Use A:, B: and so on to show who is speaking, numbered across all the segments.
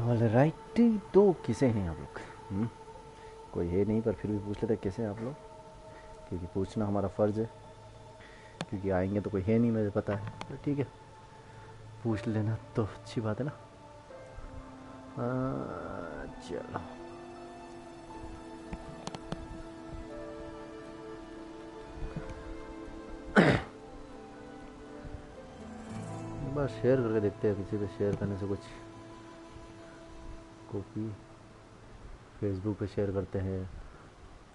A: Alright, तो कैसे हैं आप लोग? कोई है नहीं पर फिर भी पूछ लेते हैं कैसे हैं आप लोग, क्योंकि पूछना हमारा फ़र्ज़ है, क्योंकि आएंगे तो कोई है नहीं मुझे पता है, तो ठीक है पूछ लेना तो अच्छी बात है ना। चलो बस शेयर करके देखते हैं, किसी पे शेयर करने से कुछ कॉपी फेसबुक पे शेयर करते हैं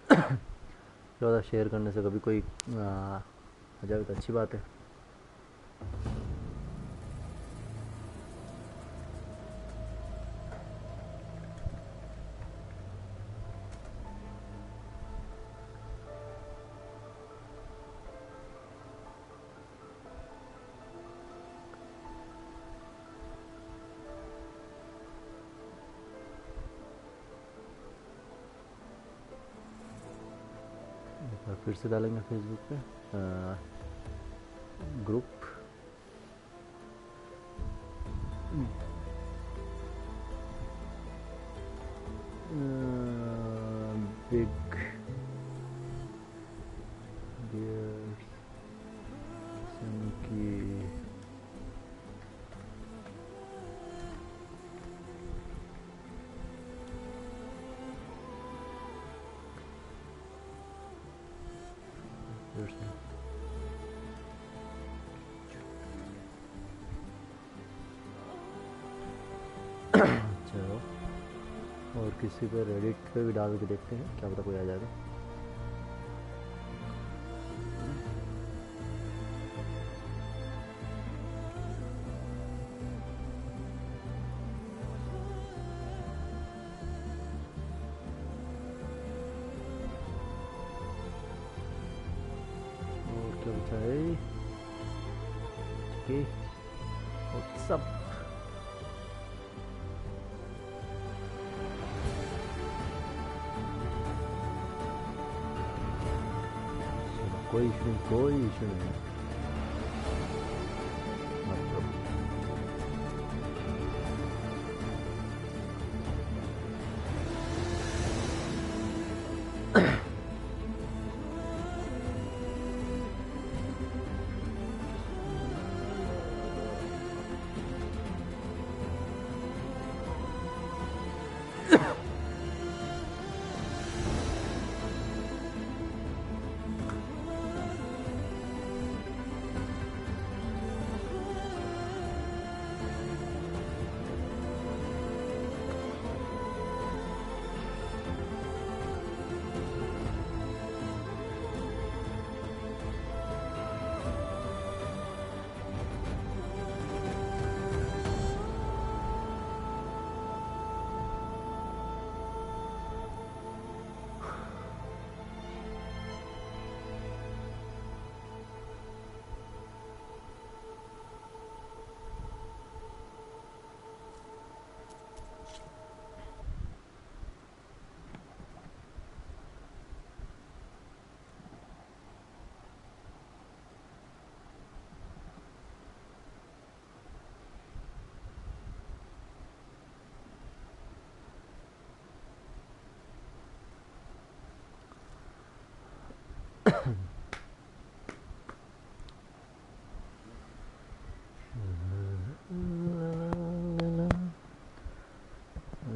A: ज़्यादा शेयर करने से कभी कोई आ जाए तो अच्छी बात है। फिर से डालेंगे फेसबुक पे ग्रुप बिग बियर संकी चलो और किसी पे रेडिट पे भी डाल के देखते हैं, क्या पता कोई आ जाएगा। और क्या बचा है? ठीक है सब कोई इशू नहीं मतलब।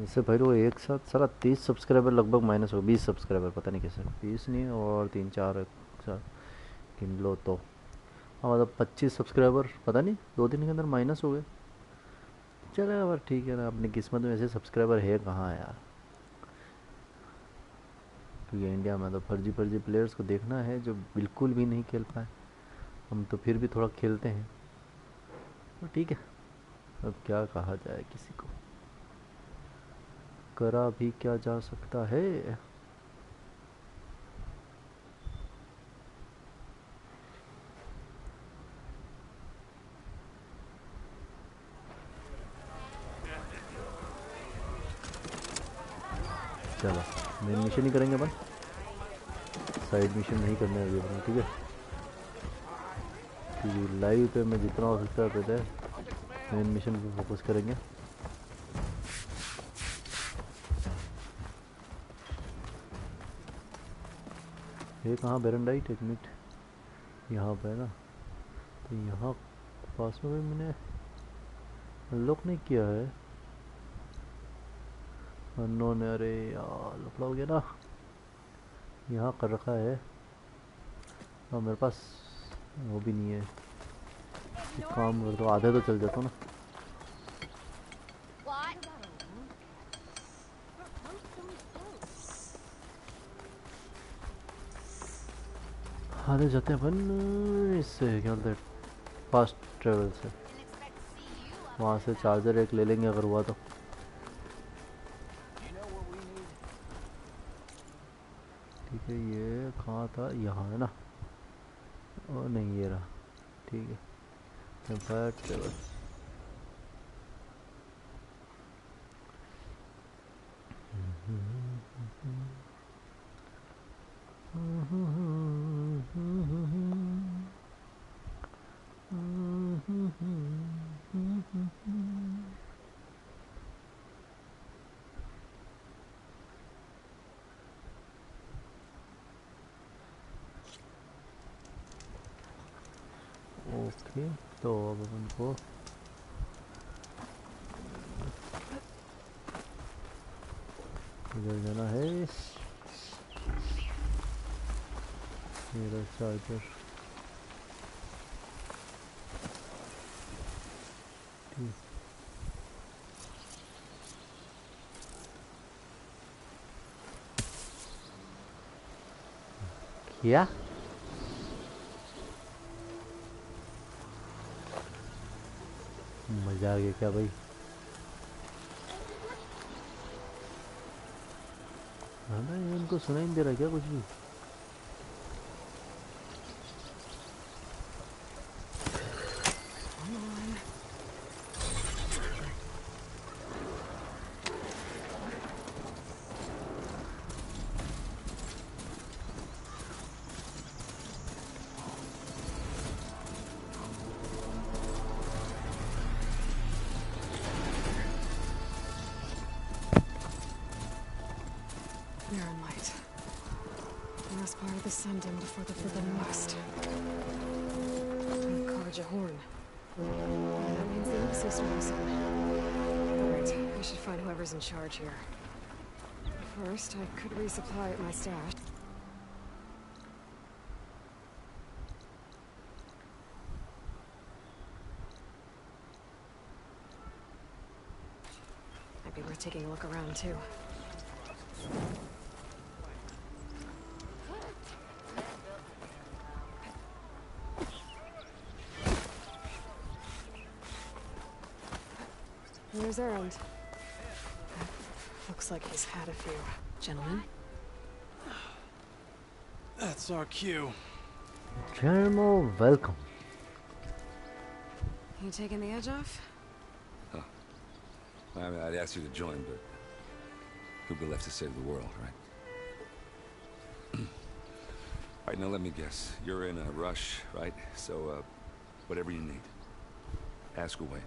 A: इससे भाई वो एक साथ सारा 30 सब्सक्राइबर लगभग माइनस हो, 20 सब्सक्राइबर पता नहीं कैसे, 20 नहीं और 3-4 एक साथ गिन लो तो हाँ मतलब 25 सब्सक्राइबर पता नहीं 2 दिन के अंदर माइनस हो गए। चलेगा पर ठीक है ना, अपनी किस्मत में ऐसे सब्सक्राइबर है कहाँ यार, क्योंकि इंडिया में तो फर्जी फर्जी प्लेयर्स को देखना है जो बिल्कुल भी नहीं खेल पाए। हम तो फिर भी थोड़ा खेलते हैं तो ठीक है, अब क्या कहा जाए, किसी को करा भी क्या जा सकता है। चलो मेन मिशन ही करेंगे अपन, साइड मिशन नहीं करने अभी अपन, ठीक है क्योंकि लाइव पे मैं जितना हो सकता है मेन मिशन पे फोकस करेंगे। ये कहाँ बेरंडाइट? एक मिनट, यहाँ पे है ना, तो यहाँ पास में भी मैंने अनलॉक नहीं किया है। अननोन, अरे यार लफड़ा हो गया ना। यहाँ कर रखा है और मेरे पास वो भी नहीं है। एक काम कर दो, आधे तो चल जाता ना। आधे जाते हैं अपन इससे, क्या बोलते हैं, फास्ट ट्रेवल से। वहाँ से चार्जर एक ले लेंगे अगर हुआ तो। ठीक है, ये कहाँ था? यहाँ है ना। और नहीं, ये रहा। ठीक है, फास्ट ट्रेवल। ओके, तो अब अपन को इधर जाना है। मेरा चार्जर क्या? मजा आ गया क्या भाई? हाँ ना, ये इनको सुनाई नहीं दे रहा क्या कुछ भी?
B: The sun dimmed before the Forbidden West. Carja horn. That means the Utra system was on. Alright, I should find whoever's in charge here. First, I could resupply at my stash. Might be worth taking a look around too. Where's Errand? Looks like he's had a few. Gentlemen?
C: That's our cue.
A: General, welcome.
B: You taking the edge off?
C: Huh. I mean, I'd ask you to join, but who'd be left to save the world, right? Alright, now let me guess. You're in a rush, right? So, whatever you need. Ask away.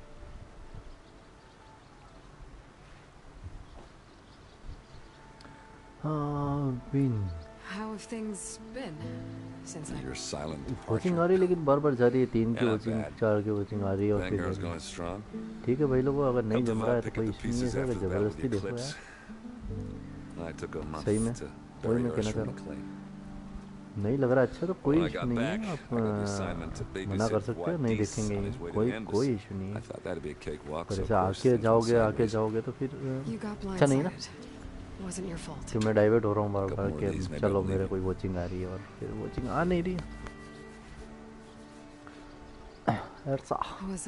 B: How have things been since
C: You're silent.
A: Coaching आ रही है लेकिन बार बार जा रही है। 3 की coaching, 4 की coaching आ रही है और फिर ठीक है भाई लोगों, अगर नहीं जम रहा है तो कोई इश्यू नहीं है, अगर ज़बरदस्ती देखो यार। सही में वही मैं कहना चाह रहा हूँ। नहीं लग रहा अच्छा तो कोई इशू नहीं है, आप मना कर सकते हो, नहीं देखेंगे, कोई इशू नहीं है। पर ऐसे आके जाओगे तो फिर अच्छा नहीं ना कि मैं डाइवर्ट हो रहा हूँ बार बार कि चलो मेरे कोई वॉचिंग आ रही है और फिर वॉचिंग आ नहीं रही है। ऐसा
B: I was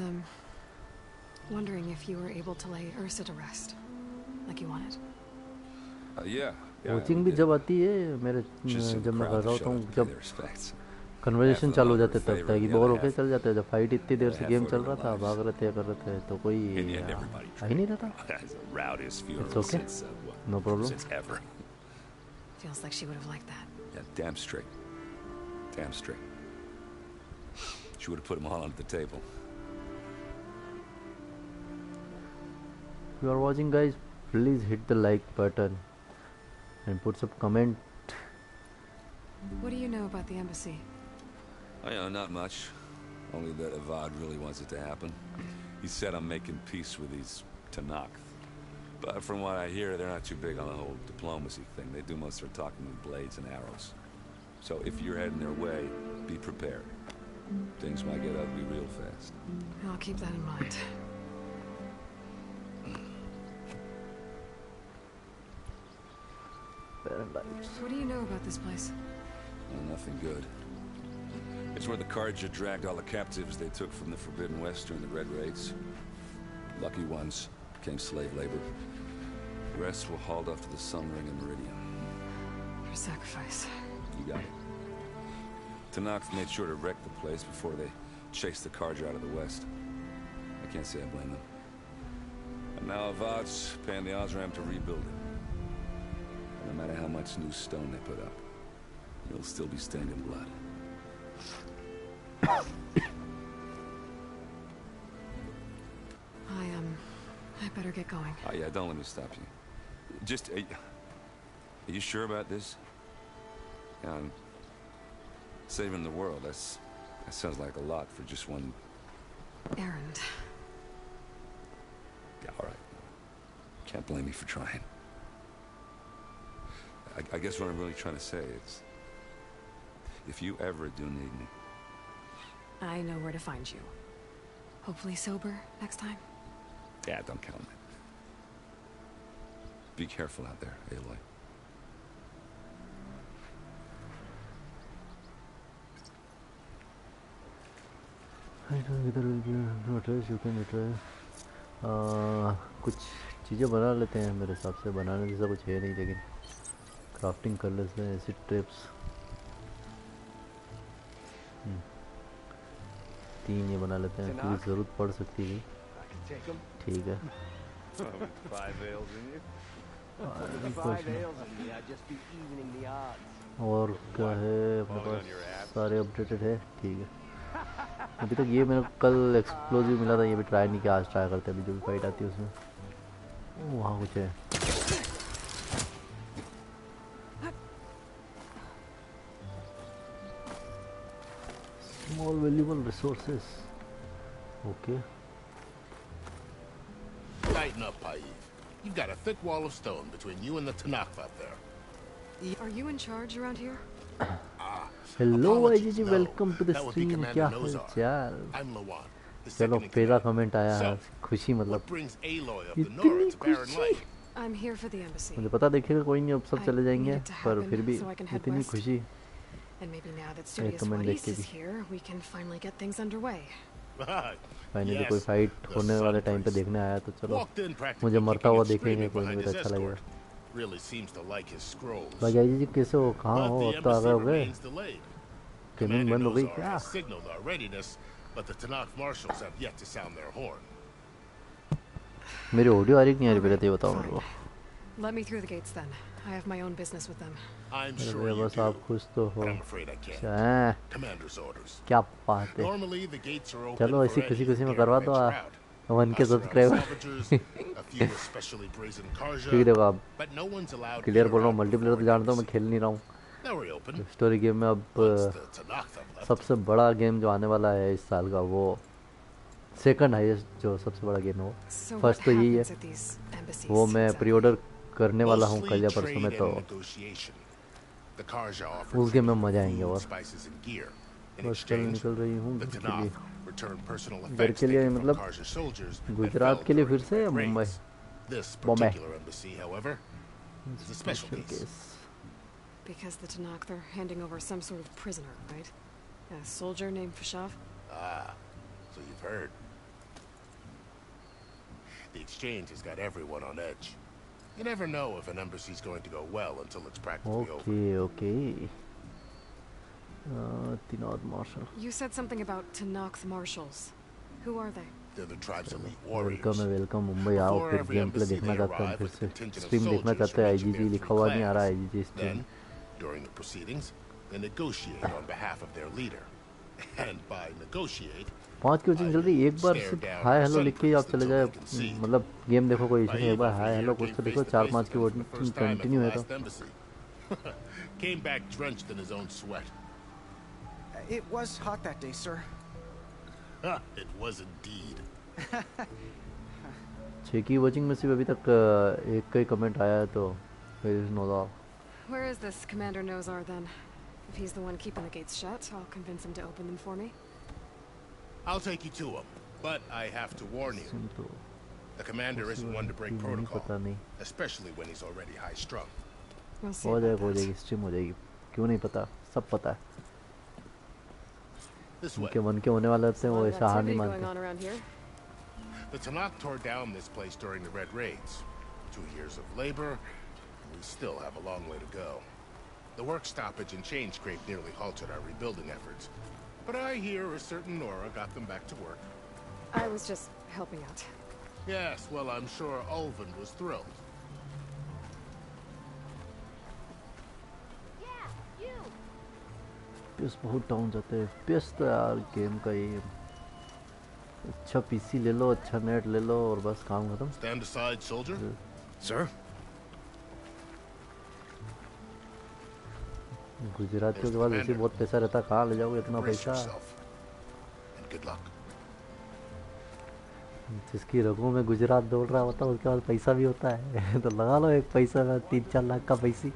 B: wondering if you were able to lay Ursa to rest like you wanted.
A: Watching भी जब आती है मेरे, जब मैं कर रहा होता हूँ, जब कन्वर्सेशन चालू हो जाते तब तक ही बोर होके चल जाते हैं। जब फाइट इतनी देर से गेम चल रहा था, भाग रहे थे कर रहे थे तो कोई आ ही नहीं रहा था। It's okay, no problem.
B: Feels like she would have liked that.
C: Yeah, damn straight. Damn straight. She would have put them all on the table.
A: If you are watching guys, please hit the like button and put some comment
B: What do you know about the embassy?
C: I know not much. Only that Avad really wants it to happen. He said I'm making peace with these Tanakh. But from what I hear, they're not too big on the whole diplomacy thing. They do most of their talking with blades and arrows. So if you're heading their way, be prepared. Things might get ugly real fast.
B: I'll keep that in mind. What do you know about this place?
C: Well, nothing good. It's where the Carja dragged all the captives they took from the Forbidden West during the Red Raids. Lucky ones became slave labor. The rest were hauled off to the Sun Ring and Meridian.
B: For sacrifice.
C: You got it. Tanakh made sure to wreck the place before they chased the Carja out of the West. I can't say I blame them. And now Avad's paying the Osram to rebuild it. And no matter how much new stone they put up, it'll still be stained in blood.
B: I better get going.
C: Oh yeah, don't let me stop you. Just, are you sure about this? Yeah, I'm saving the world. That sounds like a lot for just one
B: errand.
C: Yeah, all right. Can't blame me for trying. I guess what I'm really trying to say is, if you ever do need me,
B: I know where to find you. Hopefully sober next time.
C: yeah, don't count on it. Be careful out there, Aloy.
A: कुछ चीज़ें बना लेते हैं मेरे हिसाब से बनाने जैसा कुछ है नहीं लेकिन क्राफ्टिंग कर लेते हैं एसिड ट्रैप्स 3 ये बना लेते हैं क्योंकि ज़रूरत पड़ सकती है ठीक है और क्या है अपने पास सारे अपडेटेड है ठीक है अभी तक ये मेरे कल एक्सप्लोजिव मिला था ये भी ट्राई नहीं किया आज ट्राई करते हैं अभी जो भी फाइट आती है उसमें वहाँ कुछ है small valuable resources okay
D: Tighten up, Paiv. You've got a thick wall of stone between you and the Tanakh out there.
B: Are you in charge around here?
A: Hello जी वेलकम टू द स्ट्रीम क्या हाल चाल चलो पहला comment आया है खुशी मतलब इतनी खुशी
B: I'm here for the embassy.
A: मुझे पता देखिएगा कोई नहीं अब सब चले जाएंगे पर फिर भी इतनी खुशी
B: And maybe now that Studious Wadis is here, we can finally get things underway.
A: Finally कोई फाइट होने वाले टाइम पे देखने आया तो चलो मुझे मरता हुआ देखेंगे कोई मुझे अच्छा लगेगा
D: Really seems to like his scrolls.
A: भाई जी कैसे हो कहाँ हो अब तो आ गए होगे गेमिंग बंद हो गई क्या
D: Signaled our readiness, but the Tanakh marshals have yet to sound their horn.
A: मेरी ऑडियो आ रही नहीं आ रही पहले तो ये बताओ मेरे को
B: Let me through the gates then. I have my own business with them.
D: I'm sure you
A: बस
D: do,
A: आप खुश तो हो
D: but I'm afraid I can't.
A: अच्छा
D: Commander's orders.
A: क्या बात है
D: Normally the gates are open
A: चलो ऐसी
D: for
A: खुशी
D: any
A: खुशी में
D: who
A: करवा
D: dare
A: दो
D: venture out.
A: 1K subscriber
D: Salvagers, a few especially brazen Karja,
A: ठीक देखो आप
D: but no one's allowed
A: clear
D: near
A: बोल रहा हूँ
D: out
A: मल्टीप्लेयर तो
D: before
A: जानता हूँ मैं
D: embassy.
A: खेल नहीं रहा हूँ
D: Now we're open.
A: Story game में अब
D: Once the Tanakh have left,
A: सबसे बड़ा गेम जो आने वाला है इस साल का वो सेकंड हाईएस्ट जो सबसे बड़ा गेम है वो
B: So what
A: फर्स्ट तो यही है
B: happens at these embassies?
A: वो मैं
B: exactly?
A: प्री ऑर्डर करने वाला हूँ
D: mostly
A: कल या
D: trade
A: परसों में
D: and
A: तो
D: negotiation. The Karja offer
A: उस गेम में
D: food,
A: मजा आएंगे और
D: spices and gear. In
A: बस कल
D: exchange,
A: निकल रही हूँ
D: the
A: घर के लिए
D: Tanakh return personal
A: घर
D: effects
A: के लिए
D: taken from
A: मतलब
D: Karja soldiers that
A: Gujarat
D: fell
A: के लिए फिर
D: during
A: से या
D: the
A: Mumbai
D: raids. This
A: Bombay
D: particular embassy, however, is a special case.
B: Because the Tanakh, they're handing over some sort of prisoner, right? A soldier named Fashav?
D: Ah, so you've heard. The exchange has got everyone on edge. You never know if an embassy's going to go well until it's practically over.
A: Okay okay तिनोद marshal
B: You said something about Tanakh marshals. Who are they?
D: They're the tribe's elite warriors.
A: Welcome है welcome Mumbai आओ
D: Before
A: फिर
D: every
A: game play
D: embassy,
A: देखना
D: they
A: चाहते हैं
D: arrive
A: फिर
D: with a
A: से
D: contingent of
A: stream देखना
D: soldiers
A: चाहते हैं
D: from each of
A: IgG
D: their
A: लिखा हुआ नहीं आ रहा
D: clans.
A: IgG stream
D: Then, during the proceedings, they negotiate on behalf of their leader. And by negotiate,
A: 5 की वोटिंग चल रही है एक बार सिर्फ हाय हेलो लिख के आप चले जाए मतलब गेम देखो कोई इशू नहीं एक बार हाय हेलो कुछ तो लिखो 4-5 की वोटिंग कंटिन्यू है तो
D: embassy. Came back drenched in his own sweat.
E: It was hot that day, sir.
D: It was indeed.
A: की वॉचिंग में सिर्फ अभी तक एक का ही कमेंट आया है तो नोज़ार.
B: Where is this Commander Nozar then? If he's the one keeping the gates shut, I'll convince him to open them for me.
D: I'll take you to him, but I have to warn you. The commander isn't one to break protocol, especially when he's already high-strung.
B: We'll see
A: हो
B: about
A: जाएगी
B: that.
A: Stream हो जाएगी. क्यों नहीं पता, सब पता है.
D: This way.
A: उनके मन के होने वाले होते हैं वो
B: A lot of
A: ऐसा हार नहीं
B: activity going
A: मानते.
B: on around here.
D: The Tanakh tore down this place during the Red Raids. 2 years of labor, we still have a long way to go. The work stoppage and change scrape nearly halted our rebuilding efforts. But I hear a certain Nora got them back to work.
B: I was just helping out.
D: Yes, well, I'm sure Ulvin was thrilled.
A: PS बहुत down जाते हैं. PS तो यार game का ही अच्छा PC ले लो, अच्छा net ले लो और बस काम खत्म.
D: Stand aside, soldier.
E: Sir?
A: गुजरातियों के पास ऐसे बहुत पैसा रहता, कहाँ ले जाओगे इतना
D: Brace
A: पैसा.
D: yourself. And good luck.
A: जिसकी रगों में गुजरात दौड़ रहा होता है उसके पास पैसा भी होता है. तो लगा लो एक पैसा में 3-4 लाख का पैसी.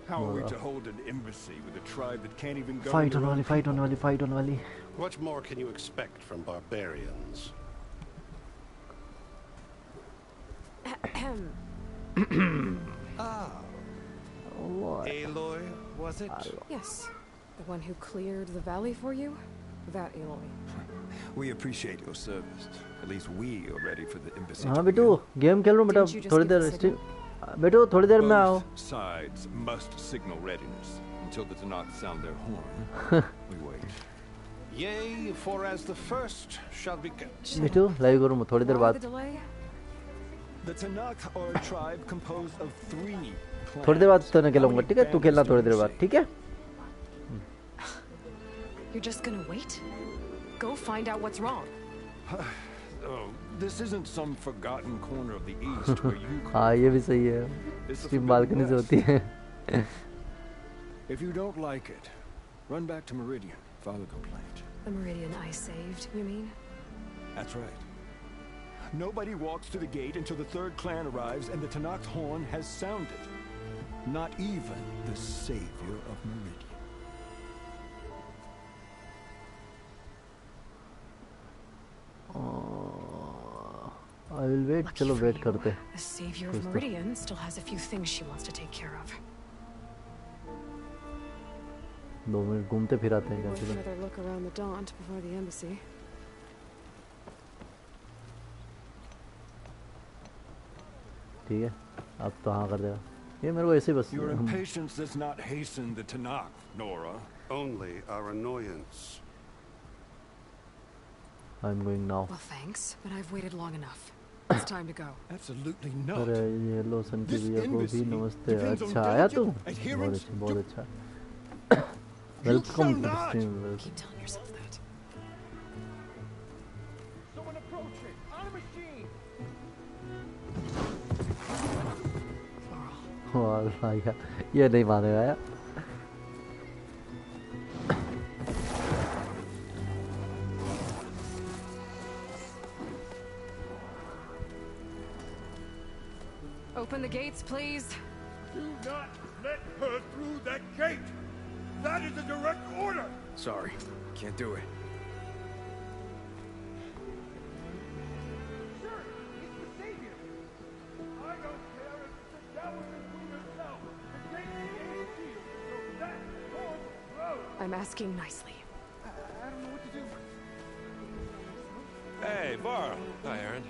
F: How are we to hold an embassy with a tribe that can't even go?
A: Fight होने वाली, फाइट होने वाली, फाइट होने वाली.
G: What more can you expect from barbarians?
A: What?
E: Aloy, was it?
B: Yes. The one who cleared the valley for you? That Aloy.
F: We appreciate your service. At least we are ready for the embassy.
A: हाँ बेटू game खेल रहा हूँ बेटा.
B: Didn't you just
A: थोड़ी
B: give
A: there
B: the
A: stream. बेटू थोड़ी देर में आओ.
F: Both sides must signal readiness until the Tanakh sound their horn. We wait.
G: Yea, for as the first shall be kept.
A: बेटू लाइव करूँ थोड़ी देर
B: Why
A: बाद.
B: the delay?
F: The Tanakh are a tribe composed of 3 clans.
A: थोड़ी देर बाद तो मैं खेलूंगा, ठीक है? तू खेलना थोड़ी देर बाद, ठीक है?
B: You're just gonna wait? Go find out what's wrong.
F: Oh, this isn't some forgotten corner of the East where you
A: हाँ ये भी सही है.
F: It's the
A: stream
F: Forbidden
A: balcony से होती है.
F: If you don't like it, run back to Meridian. File a complaint.
B: The Meridian I saved, you mean?
F: That's right. Nobody walks to the gate until the 3rd clan arrives and the Tanakh's horn has sounded. Not even the savior of Meridian.
A: I will wait.
B: Lucky
A: चलो
B: for
A: wait
B: you,
A: करते.
B: The savior
A: कुछ
B: of
A: तो-
B: Meridian still has a few things she wants to take care of.
A: 2 minute घूमते फिराते हैं
B: Worth
A: कैसे.
B: another look around the Daunt before the embassy.
A: ठीक है अब तो हाँ कर देगा. ये मेरे को ऐसे बस.
F: Your impatience does not hasten the Tanakh, Nora.
G: Only our annoyance.
A: I'm going now.
B: Well, thanks, but I've waited long enough. It's time to go.
F: Absolutely not.
A: अरे ये लो संकी
F: This
A: भैया को भी
F: embassy
A: नमस्ते.
F: depends on
A: अच्छा आया तू.
F: diligent
A: बहुत
F: adherence
A: अच्छा बहुत अच्छा.
F: You
A: welcome
F: shall
A: to
F: not.
A: Stream.
B: Keep telling yourself that.
F: Someone approaching on a machine.
A: वाह ये नहीं मानेगा यार.
B: Open the gates, please.
H: Do not let her through that gate! That is a direct order!
E: Sorry, can't do it.
H: Sir, it's the Savior! I don't care if it's the devil between yourself! The gate is sealed, so that won't close!
B: I'm asking nicely.
E: I don't know what to do.
C: Hey, Varl.
D: Hi, Aaron.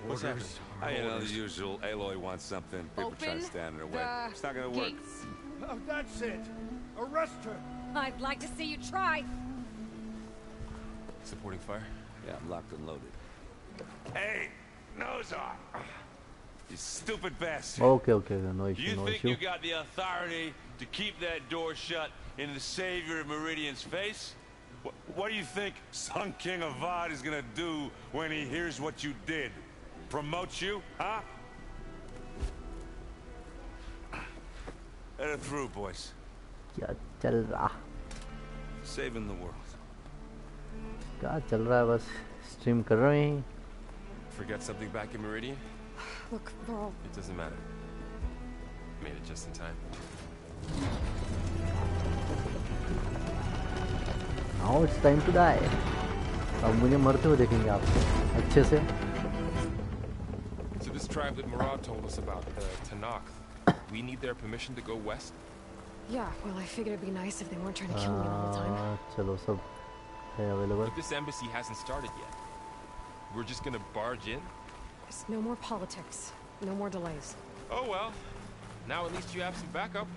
D: What's happening?
C: You know, the usual. Aloy wants something. People try to
B: Open
C: stand in her way.
B: the
C: It's not gonna work.
B: gates.
H: Oh, that's it! Arrest her!
I: I'd like to see you try.
D: Supporting fire?
C: Yeah, I'm locked and loaded. Hey, Nozar! You stupid bastard!
A: Okay, okay, no issue,
C: You
A: no
C: think
A: issue.
C: you got the authority to keep that door shut in the savior of Meridian's face? What do you think Sun King Avad is gonna do when he hears what you did? Promote you, huh? Let her through, boys.
A: क्या चल रहा?
C: Saving the world.
A: क्या चल रहा है? बस stream कर रहे हैं.
J: Forget something back in Meridian?
B: Look, Varl.
J: It doesn't matter. Made it just in time.
A: Now it's time to die. अब मुझे मरते हुए देखेंगे आपको अच्छे से.
J: So this tribe that Murad told us about, the Tanakh, we need their permission to go west?
B: Yeah, well, I figured it'd be nice if they weren't trying to kill me all the time.
A: चलो सब है available.
J: But this embassy hasn't started yet. We're just gonna barge in?
B: There's no more politics. No more delays.
J: Oh well. Now at least you have some backup.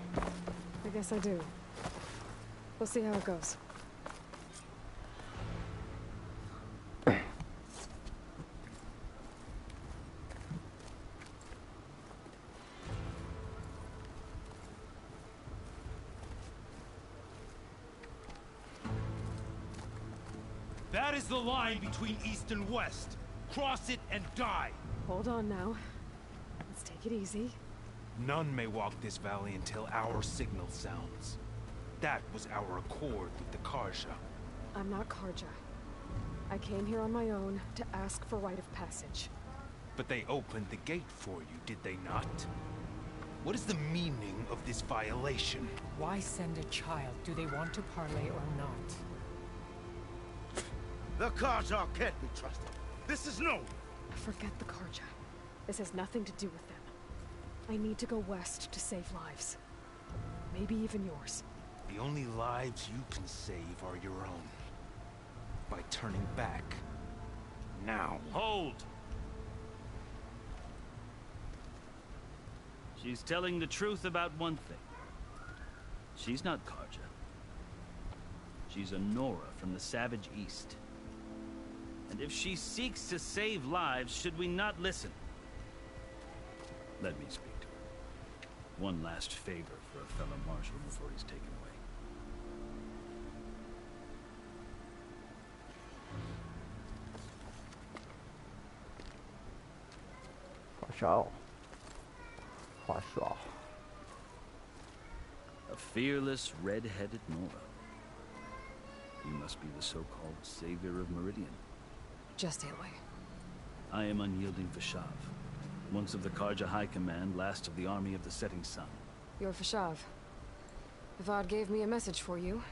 B: I guess I do. We'll see how it goes.
H: That is the line between east and west. Cross it and die.
B: Hold on now. Let's take it easy.
H: None may walk this valley until our signal sounds. That was our accord with the Karja.
B: I'm not Karja. I came here on my own to ask for rite of passage.
H: But they opened the gate for you, did they not? What is the meaning of this violation?
K: Why send a child? Do they want to parley or not?
L: The Karja can't be trusted. This is no.
B: Forget the Karja. This has nothing to do with them. I need to go west to save lives. Maybe even yours.
H: The only lives you can save are your own. By turning back. Now.
M: Hold! She's telling the truth about one thing. She's not Karja. She's a Nora from the Savage East. And if she seeks to save lives, should we not listen? Let me speak to her. One last favor for a fellow marshal before he's taken away. A fearless, red-headed Nora. You must be the so-called savior of Meridian.
B: Just Aloy.
M: I am unyielding Vashav, once of the Karja High Command, last of the army of the Setting Sun.
B: You're Vashav. Avad gave me a message for you.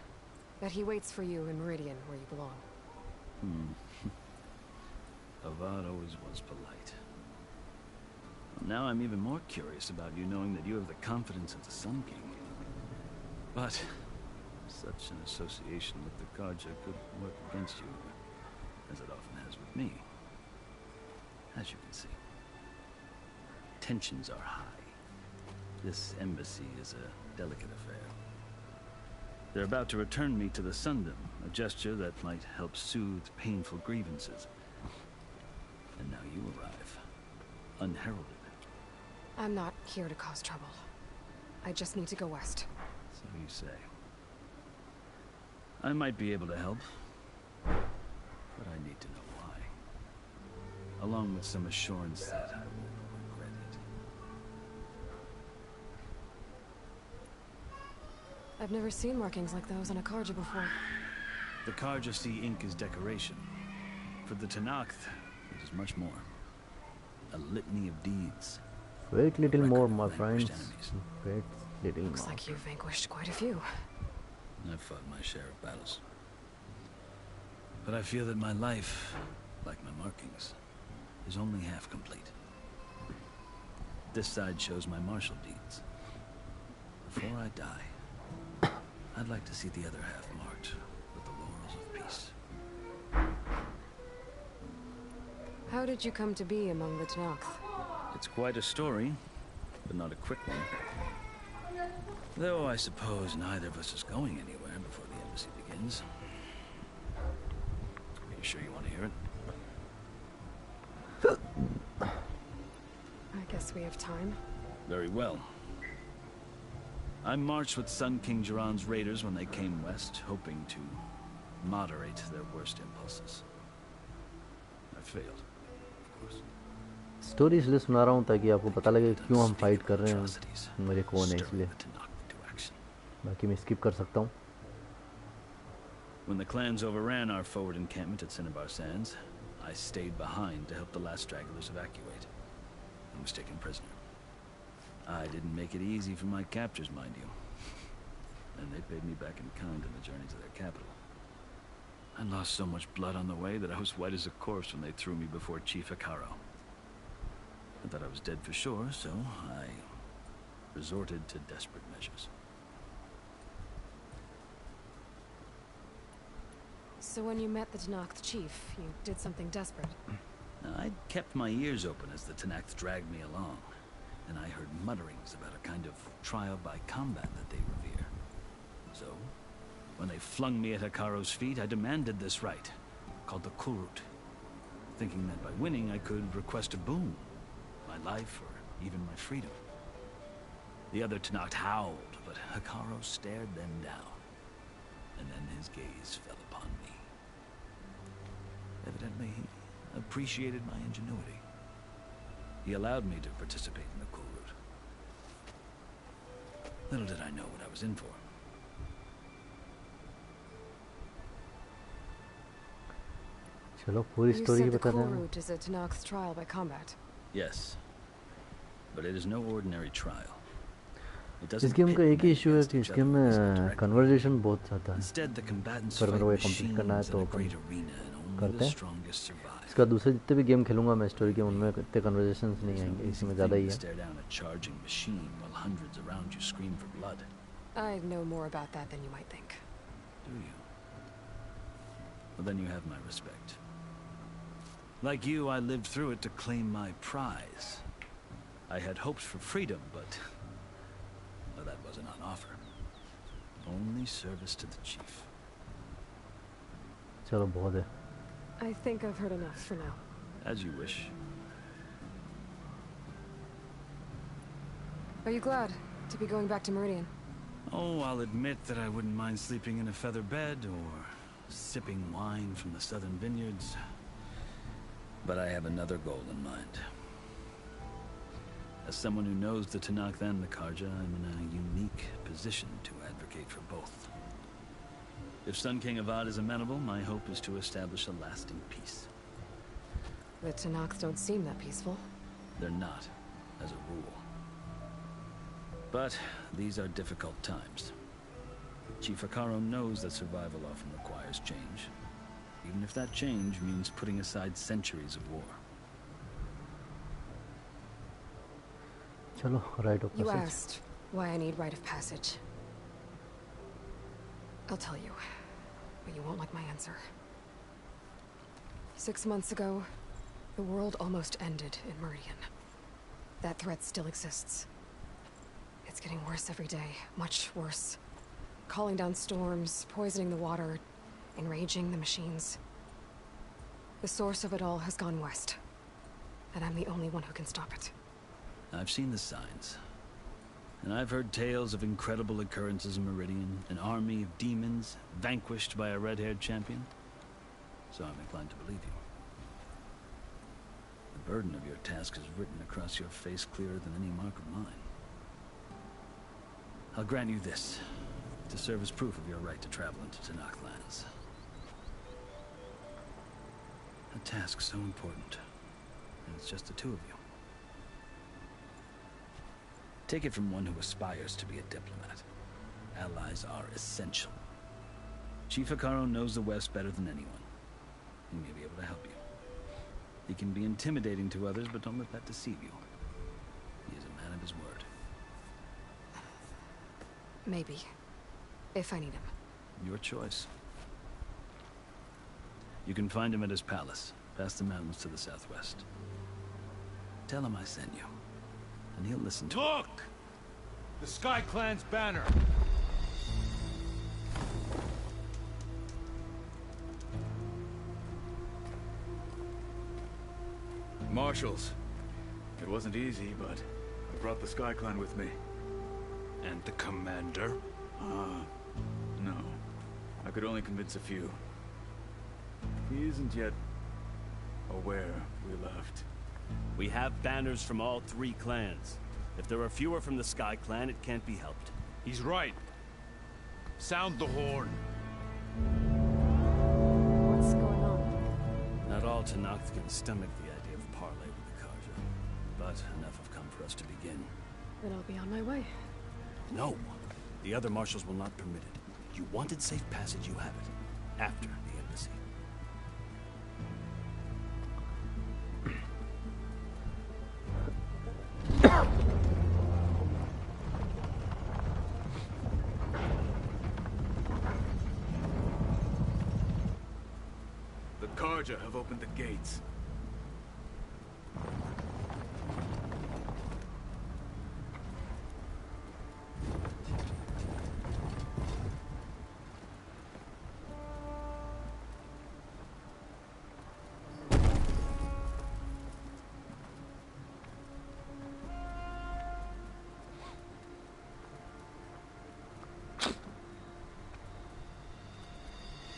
B: That he waits for you in Meridian, where you belong.
M: Avad always was polite. Well, now I'm even more curious about you knowing that you have the confidence of the Sun King. But such an association with the Karja could work against you, as it often has with me. As you can see, tensions are high. This embassy is a delicate affair. They're about to return me to the Sundom, a gesture that might help soothe painful grievances. And now you arrive, unheralded.
B: I'm not here to cause trouble. I just need to go west.
M: So you say. I might be able to help, but I need to know why. Along with some assurance that I won't regret it.
B: I've never seen markings like those on a Karja before.
M: The Karja see ink as decoration. For the Tanakh, it is much more. A litany of deeds.
A: Wait little more, my friends. Wait little more.
B: Looks like you've vanquished quite a few.
M: I've fought my share of battles. But I feel that my life, like my markings, is only half complete. This side shows my martial deeds. Before I die, I'd like to see the other half marked with the laurels of peace.
B: How did you come to be among the Tanakh?
M: It's quite a story, but not a quick one. Though I suppose neither of us is going anywhere before the embassy begins. Are you sure you want to hear it?
B: I guess we have time.
M: Very well. I marched with Sun King Jiran's raiders when they came west, hoping to moderate their worst impulses. I failed, of course.
A: Story इसलिए सुना रहा हूँ ताकि आपको पता लगे क्यों हम फाइट कर रहे हैं, मेरे कौन है इसलिए. बाकी मैं skip कर सकता हूँ.
M: When the clans overran our forward encampment at Cinnabar Sands, I stayed behind to help the last stragglers evacuate. I was taken prisoner. I didn't make it easy for my captors, mind you. And they paid me back in kind on the journey to their capital. I lost so much blood on the way that I was white as a corpse when they threw me before Chief Hikaro. I thought I was dead for sure, so I resorted to desperate measures.
B: So when you met the Tenakth chief, you did something desperate.
M: I'd kept my ears open as the Tenakth dragged me along, and I heard mutterings about a kind of trial by combat that they revere. So, when they flung me at Hikaro's feet, I demanded this right, called the Kurut, thinking that by winning I could request a boon, my life or even my freedom. The other Tenakth howled, but Hikaro stared them down, and then his gaze fell upon me. Evidently, he appreciated my ingenuity. He allowed me to participate in the Kurut. Little did I know what I was in for.
A: चलो पूरी
B: You
A: story
B: said the
A: बता दें.
B: Kurut is a Tenakth's trial by combat.
M: Yes, but it is no ordinary trial. It
A: इस
M: doesn't
A: game का
M: pit
A: एक ही
M: men
A: issue है
M: against
A: कि
M: each
A: इस गेम
M: other as
A: में
M: directly.
A: कन्वर्जेशन बहुत ज़्यादा है.
M: Instead, the combatants
A: पर
M: fight
A: मेरे को ये कंप्लीट करना है
M: machines
A: तो
M: in a
A: upon
M: great arena, and only
A: करते
M: the
A: हैं.
M: strongest survive.
A: इसका दूसरे जितने भी गेम खेलूंगा मैं स्टोरी के उनमें इतने कन्वर्जेशंस नहीं आएंगे. इसी में ज़्यादा ही है.
M: Stare down a charging machine while hundreds around you scream for blood.
B: I know more about that than you might think.
M: Do you? Well, then you have my respect. Like you, I lived through it to claim my prize. I had hoped for freedom, but well, that wasn't on offer. Only service to the chief.
A: चलो बहुत है.
B: I think I've heard enough for now.
M: As you wish.
B: Are you glad to be going back to Meridian?
M: Oh, I'll admit that I wouldn't mind sleeping in a feather bed or sipping wine from the southern vineyards. But I have another goal in mind. As someone who knows the Tenakth and the Karja, I'm in a unique position to advocate for both. If Sun King Avad is amenable, my hope is to establish a lasting peace.
B: The Tenakth don't seem that peaceful.
M: They're not, as a rule. But these are difficult times. Chief Hikaro knows that survival often requires change, even if that change means putting aside centuries of war.
A: चलो right of
B: You
A: passage.
B: asked why I need rite of passage. I'll tell you, but you won't like my answer. 6 months ago, the world almost ended in Meridian. That threat still exists. It's getting worse every day, much worse. Calling down storms, poisoning the water, enraging the machines. The source of it all has gone west, and I'm the only one who can stop it.
M: I've seen the signs. And I've heard tales of incredible occurrences in Meridian, an army of demons vanquished by a red-haired champion. So I'm inclined to believe you. The burden of your task is written across your face clearer than any mark of mine. I'll grant you this, to serve as proof of your right to travel into Tenakth lands. A task so important, and it's just the two of you. Take it from one who aspires to be a diplomat. Allies are essential. Chief Hikaro knows the West better than anyone. He may be able to help you. He can be intimidating to others, but don't let that deceive you. He is a man of his word.
B: Maybe. If I need him.
M: Your choice. You can find him at his palace, past the mountains to the southwest. Tell him I sent you, and he'll listen to
G: Look! The Sky Clan's banner!
E: Marshals. It wasn't easy, but I brought the Sky Clan with me.
G: And the commander?
E: No. I could only convince a few. He isn't yet aware we left.
N: We have banners from all 3 clans. If there are fewer from the Sky Clan, it can't be helped.
G: He's right. Sound the horn.
B: What's going on?
N: Not all Tanakh can stomach the idea of parley with the Karja, but enough have come for us to begin.
B: Then I'll be on my way.
N: No, the other marshals will not permit it. You wanted safe passage, you have it. After the embassy.
E: The Karja have opened the gates.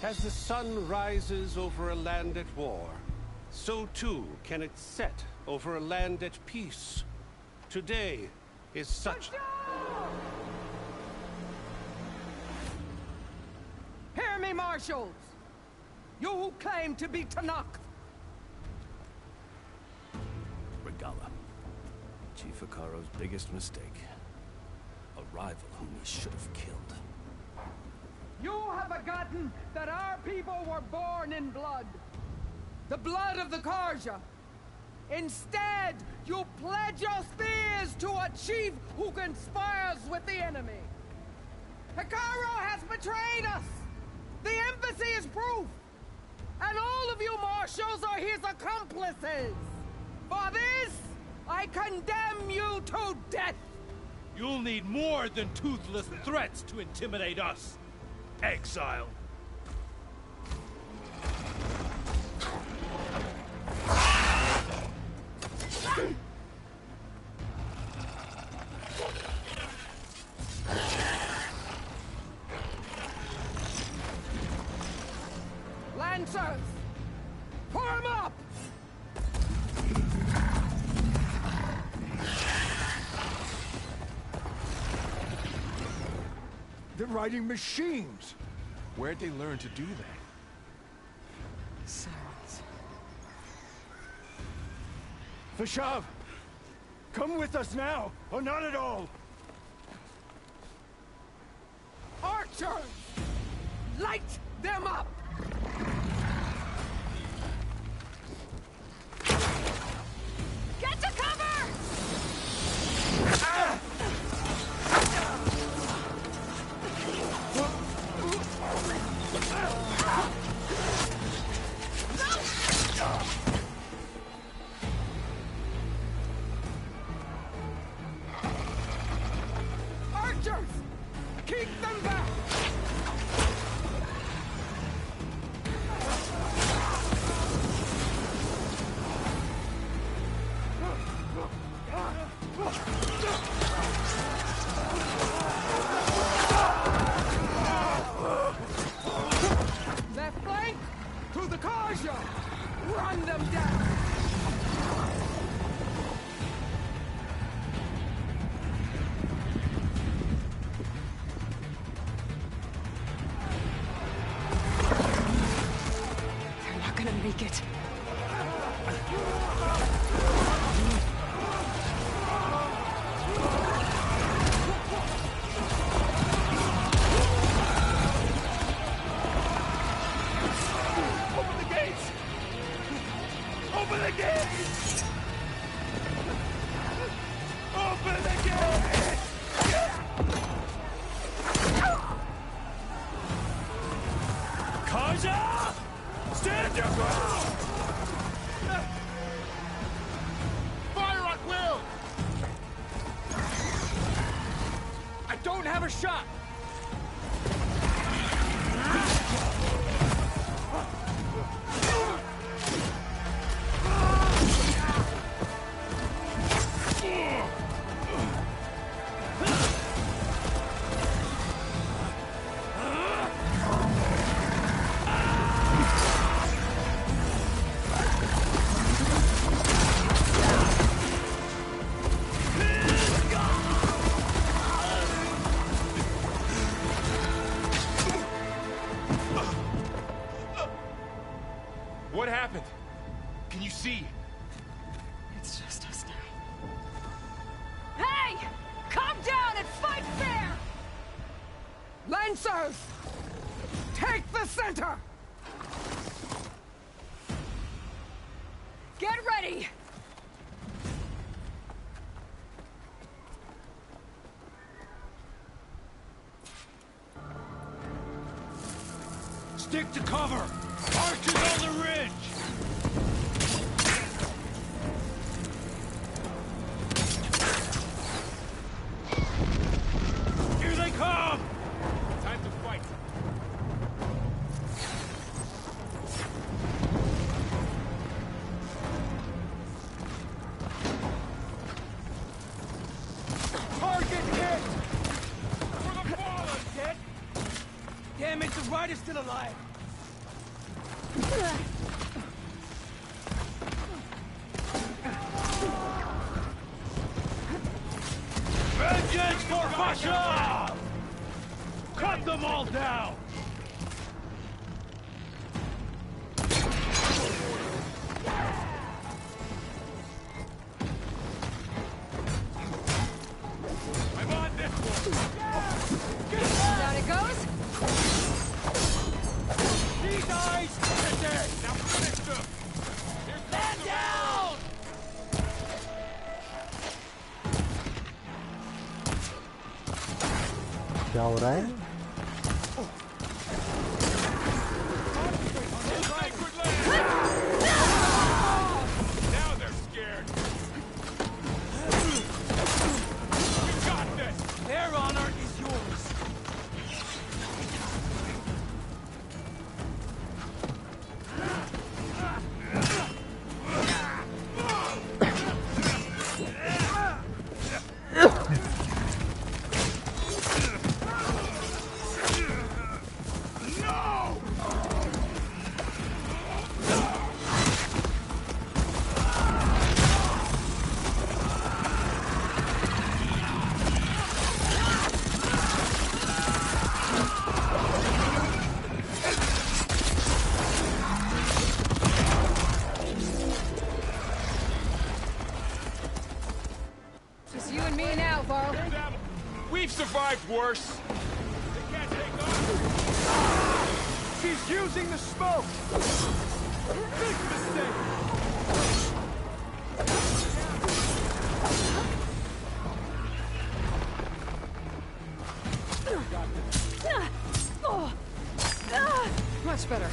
G: As the sun rises over a land at war, so too can it set over a land at peace. Today is such...
O: Hear me, marshals! You who claim to be Tanakh!
N: Regala. Chief Akaro's biggest mistake. A rival whom he should have killed.
O: You have forgotten that our people were born in blood. The blood of the Karja. Instead, you pledge your spears to a chief who conspires with the enemy. Akaro has betrayed us! The embassy is proof! And all of you marshals are his accomplices! For this, I condemn you to death!
G: You'll need more than toothless threats to intimidate us. Exile.
O: Lancers! Form up!
F: They're riding machines.
J: Where'd they learn to do that?
O: Silence.
F: Vashav, come with us now, or not at all.
O: Archers! Light them up!
I: Get to cover!
O: Archers! Keep them back! Left flank! To the Karja! Run them down!
B: They're not gonna make it.
G: Open the gates! Open the gates! Open the gates!
N: Karja! Stand your ground!
G: Fire at will! I don't have a shot!
O: Lancers! Take the center!
I: Get ready!
L: Stick to cover! Archers on the ridge! Here they come!
J: Time to fight.
O: Target hit!
L: For the fallen!
O: Dead? Damn it, the rider's still alive!
L: Vengeance for Pasha! Cut them all down! I'm on this one!
I: Down it goes.
L: These eyes! Get there! Now finish them! Stand down!
A: क्या हो रहा है?
L: Now they're scared. You got this.
O: Their honor is yours.
I: Just you and me now, Bo.
J: We've survived worse.
L: They can't take on.
O: She's using the smoke! Big mistake!
B: Much better.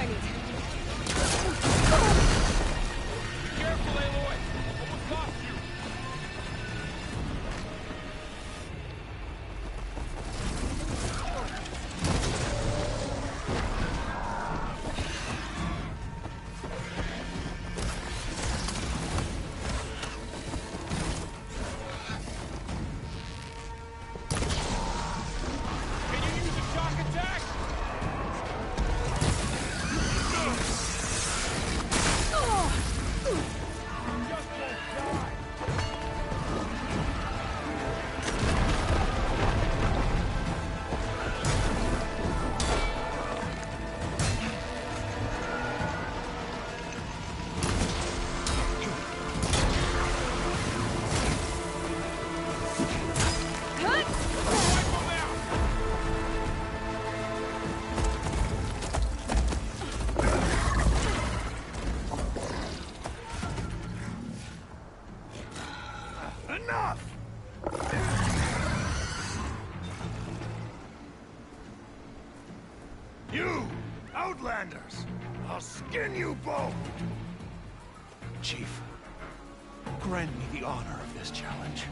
I: I need.
L: Be careful, Aloy! Almost lost you! Can you use a shock attack? Just won't die! Wipe 'em out!
F: Enough! You, Outlanders! I'll skin you both! Chief, grant me the honor of this challenge.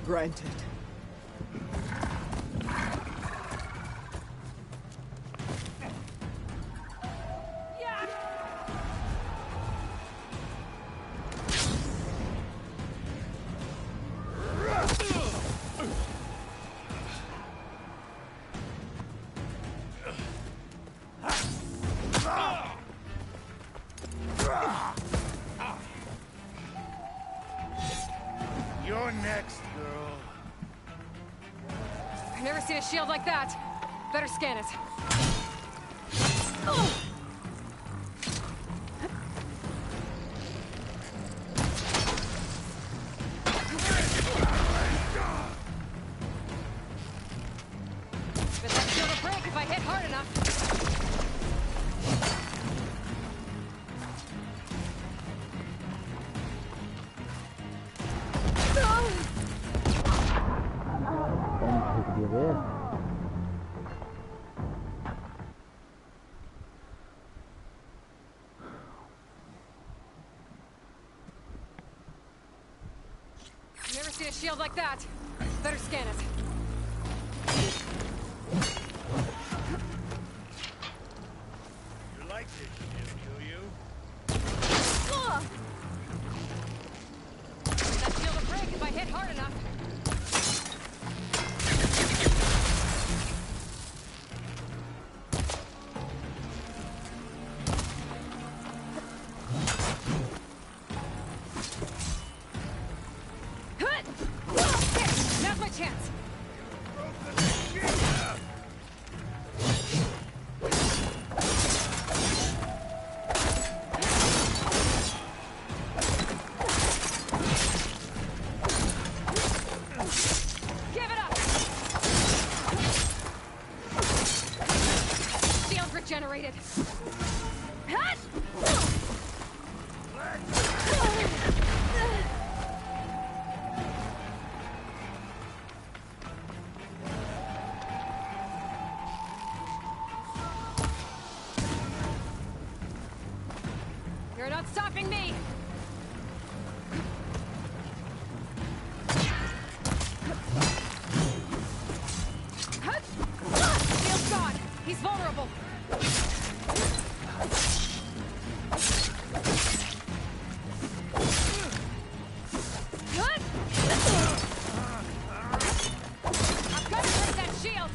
O: Granted.
F: You're next, girl.
I: I've never seen a shield like that. Better scan it. Bet that shield will break if I hit hard enough.
A: बम फेंक दिए बे
I: I've never seen a shield like that. Better scan it.
F: You like this shit, do you?
I: That shield will break if I hit hard enough. Now's my chance. Give it up. Shield regenerated. You're not stopping me. Shield's gone. He's vulnerable. I've got to break that shield.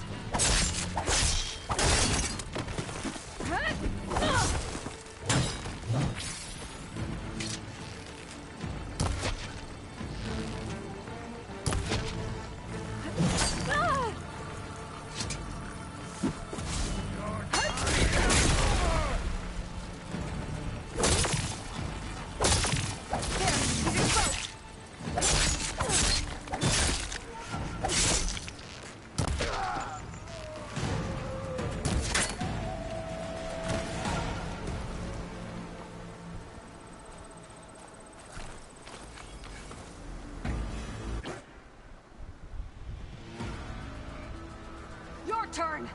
I: your turn.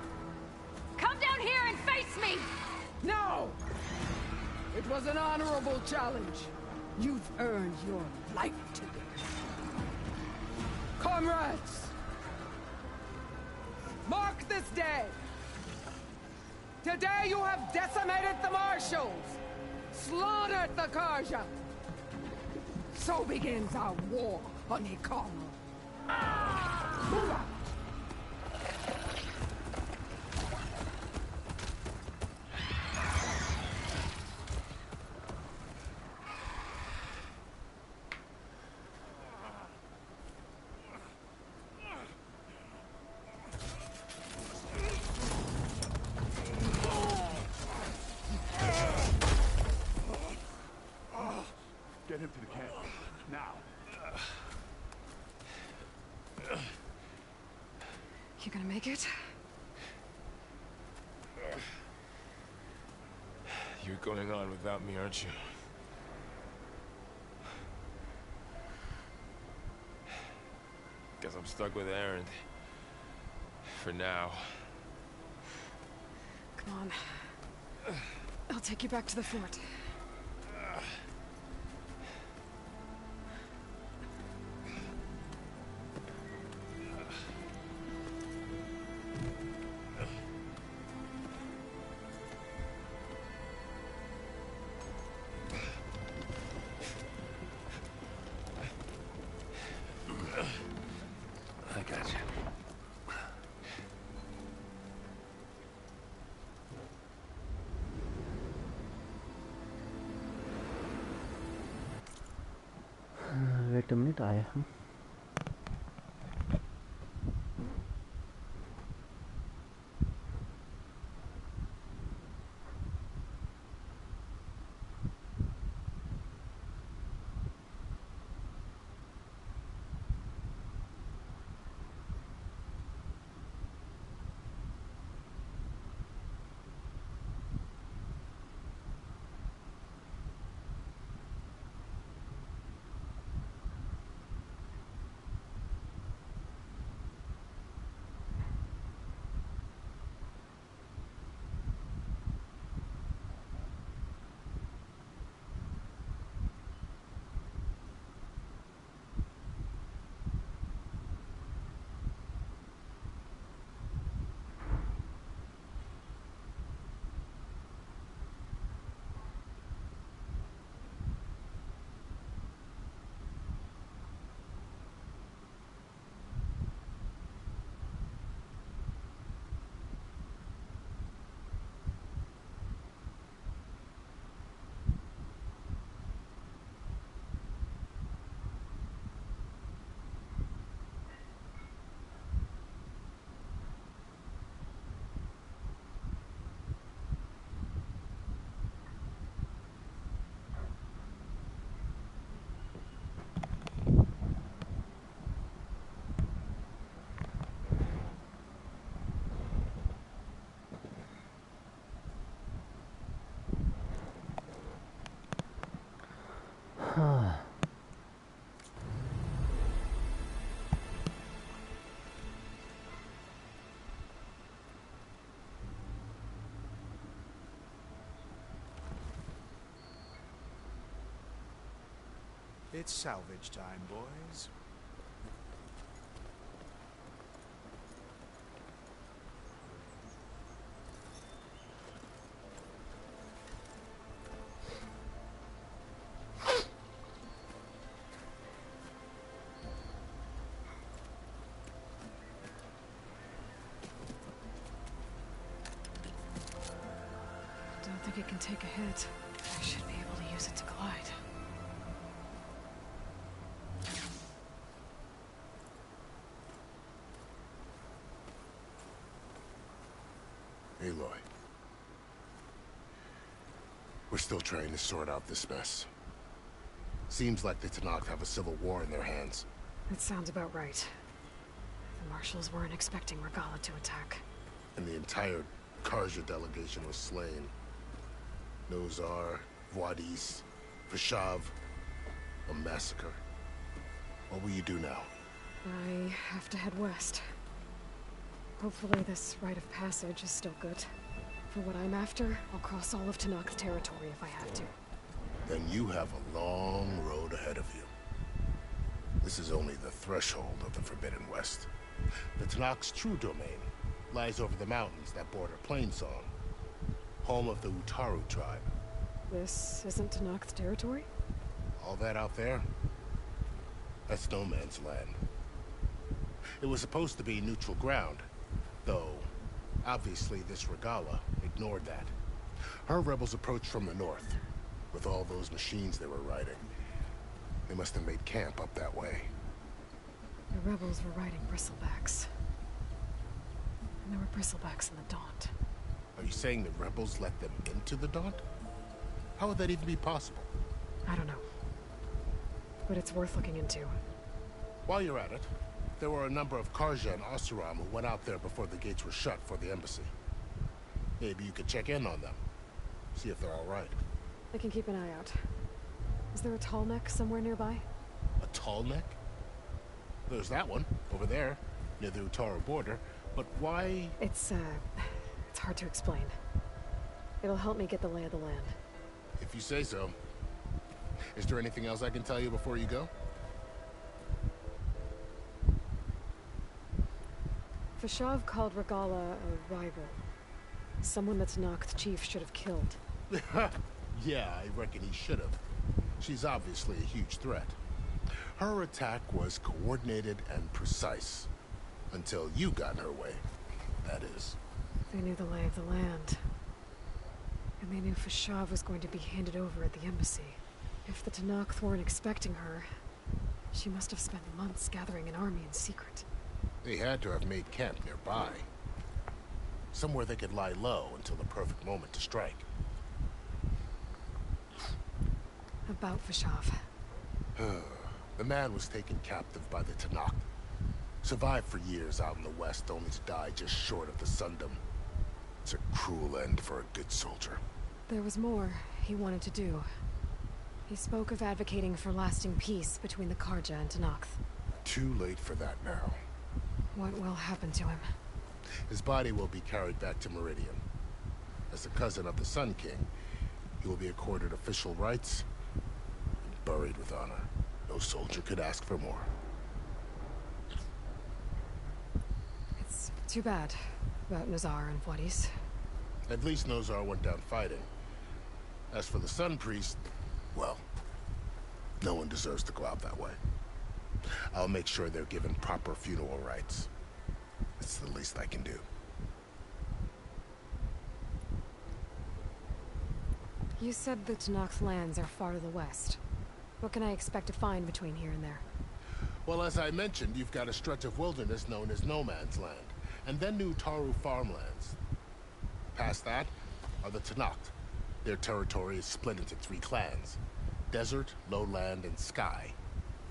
I: Come down here and face me!
O: No! It was an honorable challenge. You've earned your life today. Comrades! Mark this day! Today you have decimated the Marshals! Slaughtered the Karja! So begins our war on Hikaru. Move out!
F: Get him to the camp. Now.
B: You gonna make it?
J: You're going on without me, aren't you? Guess I'm stuck with Aaron. For now.
B: Come on. I'll take you back to the fort.
N: I got you.
A: Wait a minute, I am.
P: It's salvage time, boys.
B: Don't think it can take a hit. I should be able to use it to glide.
D: Aloy. We're still trying to sort out this mess. Seems like the Tenakth have a civil war in their hands.
B: That sounds about right. The Marshals weren't expecting Regala to attack.
D: And the entire Karja delegation was slain. Nozar, Wadis, Vashav, a massacre. What will you do now?
B: I have to head west. Hopefully this rite of passage is still good. For what I'm after, I'll cross all of Tanakh territory if I have to.
D: Then you have a long road ahead of you. This is only the threshold of the Forbidden West. The Tanakh's true domain lies over the mountains that border Plainsong, home of the Utaru tribe.
B: This isn't Tanakh territory?
D: All that out there? That's no man's land. It was supposed to be neutral ground, though obviously this Regala ignored that. Her rebels approached from the north, with all those machines they were riding. They must have made camp up that way.
B: The rebels were riding bristlebacks. And there were bristlebacks in the Daunt.
D: Are you saying the rebels let them into the Daunt? How would that even be possible?
B: I don't know. But it's worth looking into.
D: While you're at it, there were a number of Karja and Oseram who went out there before the gates were shut for the embassy. Maybe you could check in on them. See if they're all right.
B: I can keep an eye out. Is there a tall neck somewhere nearby?
D: A tall neck? There's that one, over there, near the Utaru border. But why?
B: It's hard to explain. It'll help me get the lay of the land.
D: If you say so. Is there anything else I can tell you before you go?
B: Fashav called Regala a rival. Someone that Tanakh chief should have killed.
D: Yeah, I reckon he should have. She's obviously a huge threat. Her attack was coordinated and precise. Until you got in her way, that is.
B: They knew the lay of the land. And they knew Fashav was going to be handed over at the embassy. If the Tanakh weren't expecting her, she must have spent months gathering an army in secret.
D: They had to have made camp nearby. Somewhere they could lie low until the perfect moment to strike.
B: About Fashav.
D: The man was taken captive by the Tanakh. Survived for years out in the west, only to die just short of the Sundom. It's a cruel end for a good soldier.
B: There was more he wanted to do. He spoke of advocating for lasting peace between the Karja and Tanakh.
D: Too late for that now.
B: What will happen to him?
D: His body will be carried back to Meridian. As a cousin of the Sun King, he will be accorded official rights and buried with honor. No soldier could ask for more.
B: It's too bad about Nazar and Wadis.
D: At least Nozar went down fighting. As for the Sun Priest, well, no one deserves to go out that way. I'll make sure they're given proper funeral rites. It's the least I can do.
B: You said the Tanakh lands are far to the west. What can I expect to find between here and there?
D: Well, as I mentioned, you've got a stretch of wilderness known as No Man's Land, and then New Utaru farmlands. Past that are the Tanakh. Their territory is split into 3 clans: Desert, Lowland, and Sky.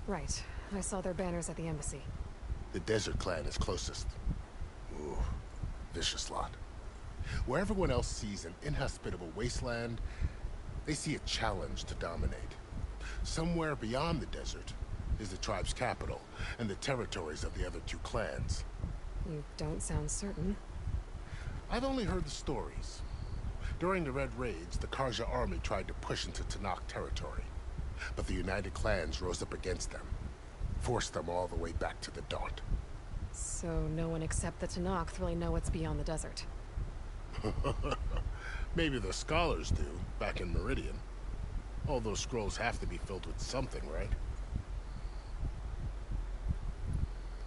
B: Right. I saw their banners at the embassy.
D: The Desert clan is closest. Ooh, vicious lot. Where everyone else sees an inhospitable wasteland, they see a challenge to dominate. Somewhere beyond the desert is the tribe's capital and the territories of the other 2 clans.
B: You don't sound certain.
D: I've only heard the stories. During the Red Raids, the Karja army tried to push into Tanakh territory, but the United Clans rose up against them, forced them all the way back to the Daunt.
B: So no one except the Tanakh really know what's beyond the desert.
D: Maybe the scholars do, back in Meridian. All those scrolls have to be filled with something, right?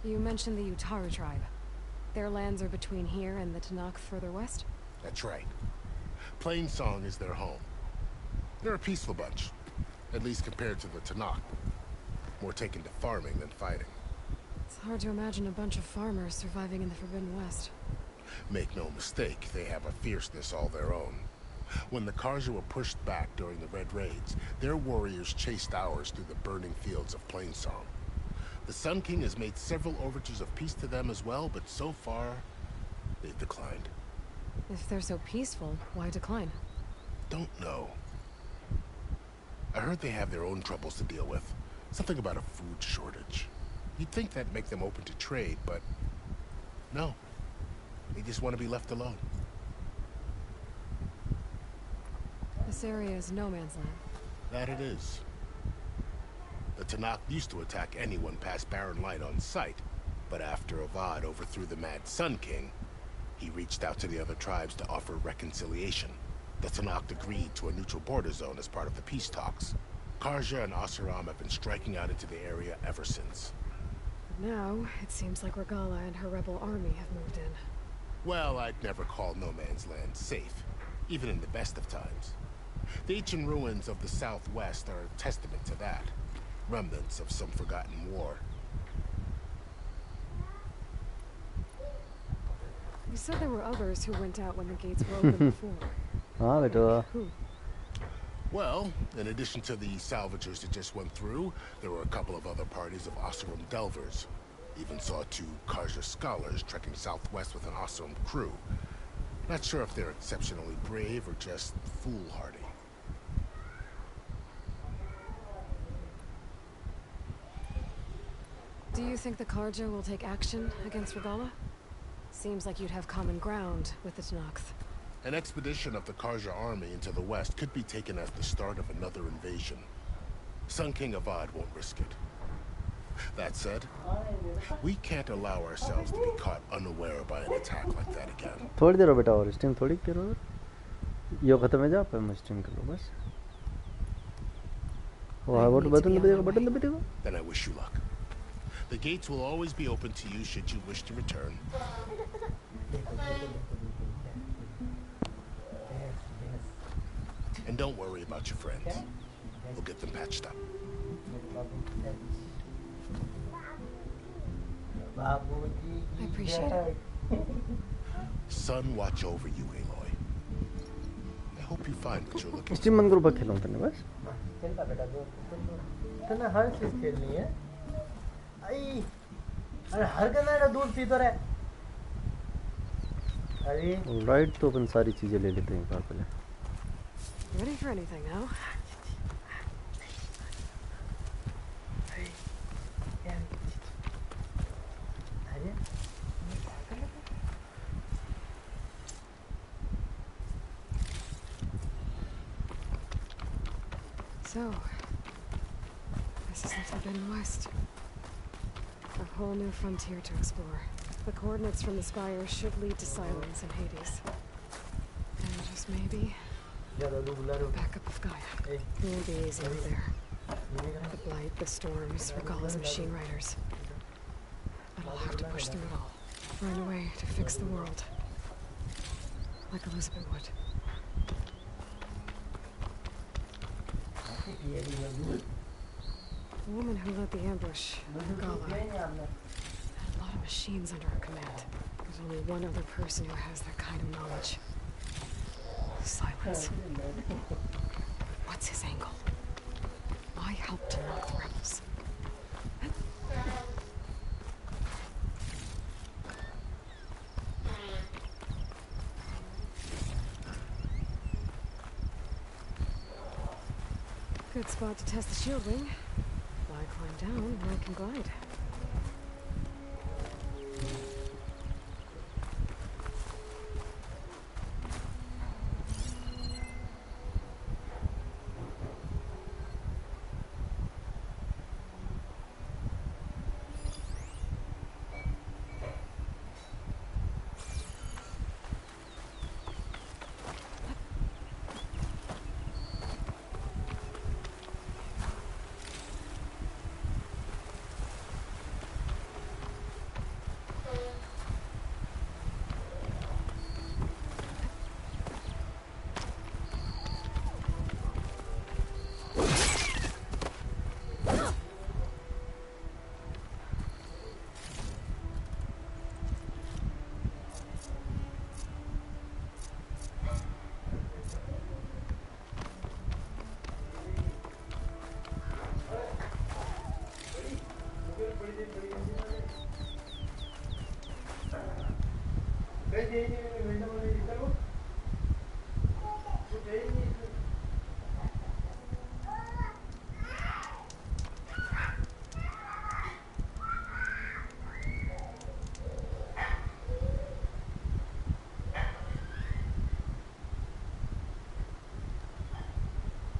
B: You mentioned the Utaru tribe. Their lands are between here and the Tanakh further west?
D: That's right. Plainsong is their home. They're a peaceful bunch, at least compared to the Tanakh. More taken to farming than fighting.
B: It's hard to imagine a bunch of farmers surviving in the Forbidden West.
D: Make no mistake, they have a fierceness all their own. When the Karja were pushed back during the Red Raids, their warriors chased ours through the burning fields of Plainsong. The Sun King has made several overtures of peace to them as well, but so far, they've declined.
B: If they're so peaceful, why decline?
D: Don't know. I heard they have their own troubles to deal with. Something about a food shortage. You'd think that'd make them open to trade, but no. just want to be left alone.
B: This area is no man's land.
D: That it is. The Tanakh used to attack anyone past Barren Light on sight, but after Avad overthrew the Mad Sun King, he reached out to the other tribes to offer reconciliation. The Tanakh agreed to a neutral border zone as part of the peace talks. Karja and Oseram have been striking out into the area ever since.
B: But now, it seems like Regala and her rebel army have moved in.
D: Well, I'd never call no man's land safe, even in the best of times. The ancient ruins of the Southwest are a testament to that. Remnants of some forgotten war.
B: You said there were others who went out when the gates were open before.
A: हाँ बेटा.
B: Who?
D: Well, in addition to the salvagers that just went through, there were a couple of other parties of Oseram delvers. Even saw 2 Karja scholars trekking southwest with an Oseram crew. Not sure if they're exceptionally brave or just foolhardy.
B: Do you think the Karja will take action against Regala? Seems like you'd have common ground with the Tanakh.
D: An expedition of the Karja army into the west could be taken as the start of another invasion. Sun King Avad won't risk it. That said, we can't allow ourselves to be caught unaware by an attack like that again.
A: थोड़ी देर हो बेटा और stream थोड़ी करो. ये खत्म है जा पे मैं स्ट्रीम कर लो बस. वो बटन दबाओ.
D: Then I wish you luck. The gates will always be open to you should you wish to return. And don't worry about your friends. We'll get them patched up.
B: I appreciate it.
D: Sun watch over you, Aloy. I hope you find what you're looking for.
A: Stream बंद करो बस खेलूं तने बस. तने हर चीज खेलनी है. आई अरे हर गंदा दूध पी तो रहे. अरे राइट तो अपन सारी चीजें ले लेते हैं एक बार पहले.
B: Ready for anything now? So, this is the Forbidden West. A whole new frontier to explore. The coordinates from the spire should lead to Silence and Hades. And just maybe, backup of Gaia. It won't be easy over there. The blight, the storms, Regala's machine riders. But I'll have to push through it all. Find a way to fix the world. Like Elizabeth would. The woman who led the ambush, Galiya, had a lot of machines under her command. There's only one other person who has that kind of knowledge. Silence. What's his angle? I helped to knock the rebels. Good spot to test the shield wing. Why climb down when I can glide?